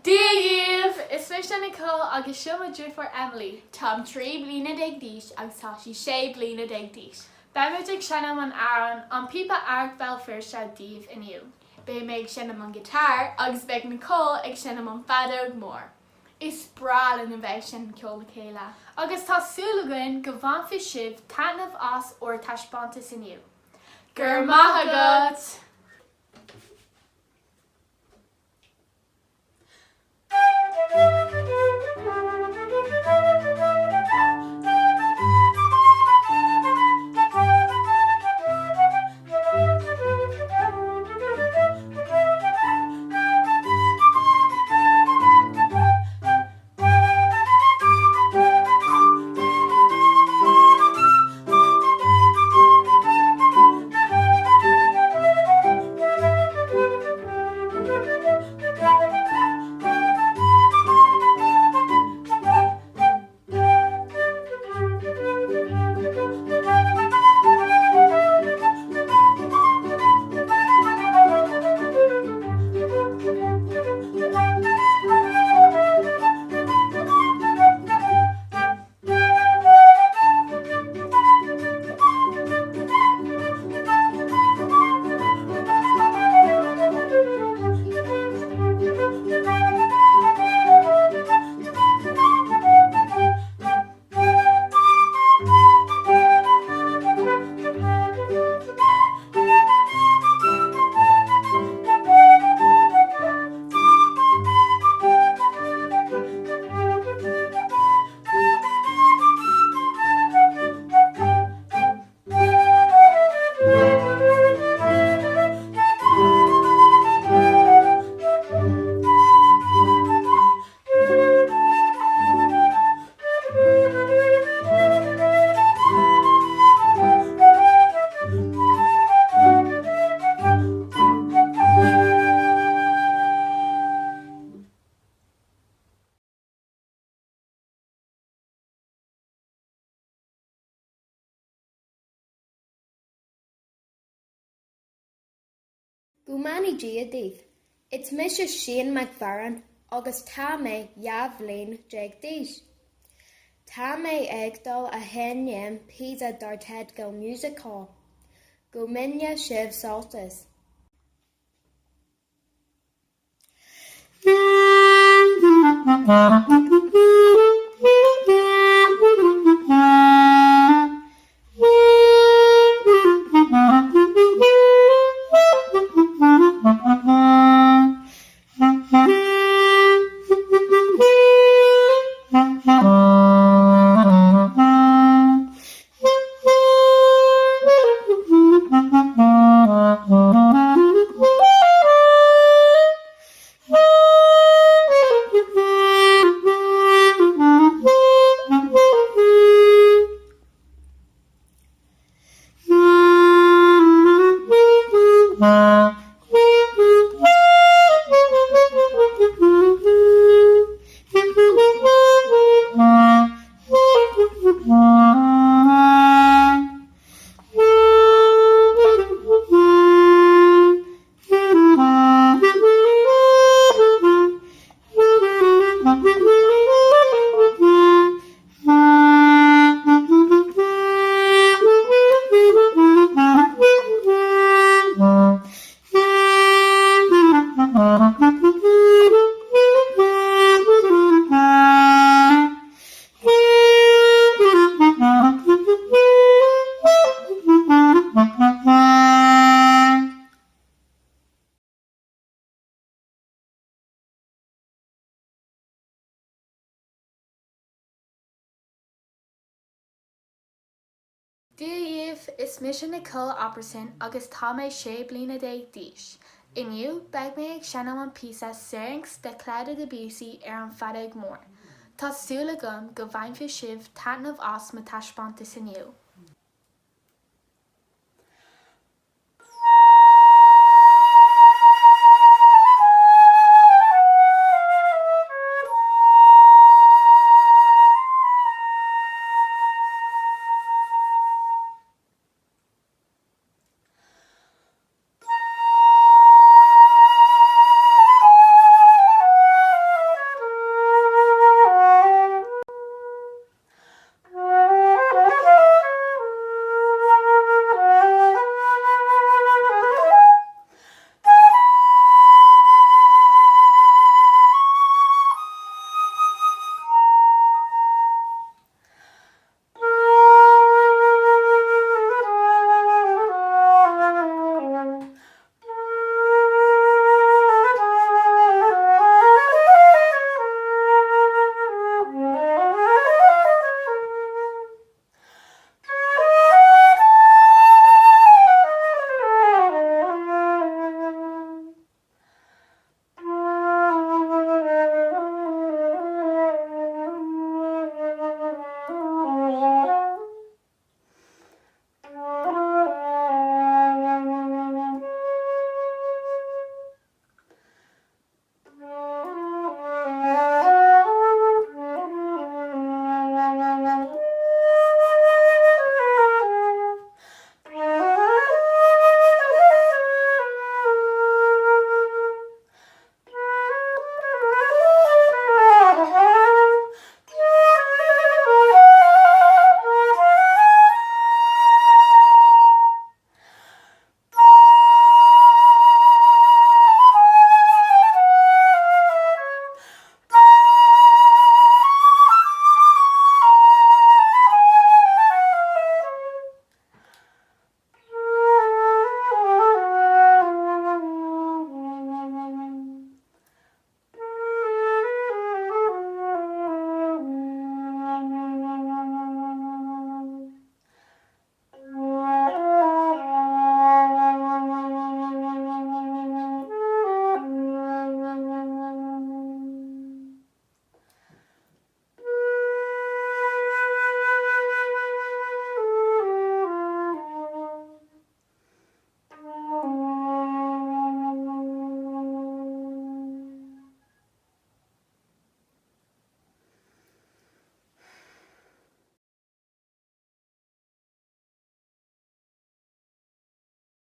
Díomh! Is mis na Nicole agus siomad for Emily. Tom 3 bliana ag díis agus tá sí 6 bliana ag díis. Beimid ag sinnam an Aaron an pipa arc bell first se díomh iniu. Bé méid sinnam an gitar agus beag Nicole ag sinnam an fada mór. Is brala na bheith sin ceol le chéile. Agus tá Súil le Bua go bhfan fi sibh tanmh as or taispántas iniu. Gur maith agat! Cumann I dia díobh. It's Mrs. Shane McFarren agus tá mé linn ag díos. Tá mé agdal a henneam pizza darted go music hall. Go minne sibh soltas. Díomh is mis na Nicole Opperson agus tá mé 6 bliana ag díos. Iniu beag mé ag sinnam an píosa saorangs de cléada de bíosaí an fada mór. Tá Súil le Bua go bhfeinn fi sibh tanmh as mo taispántas iniu.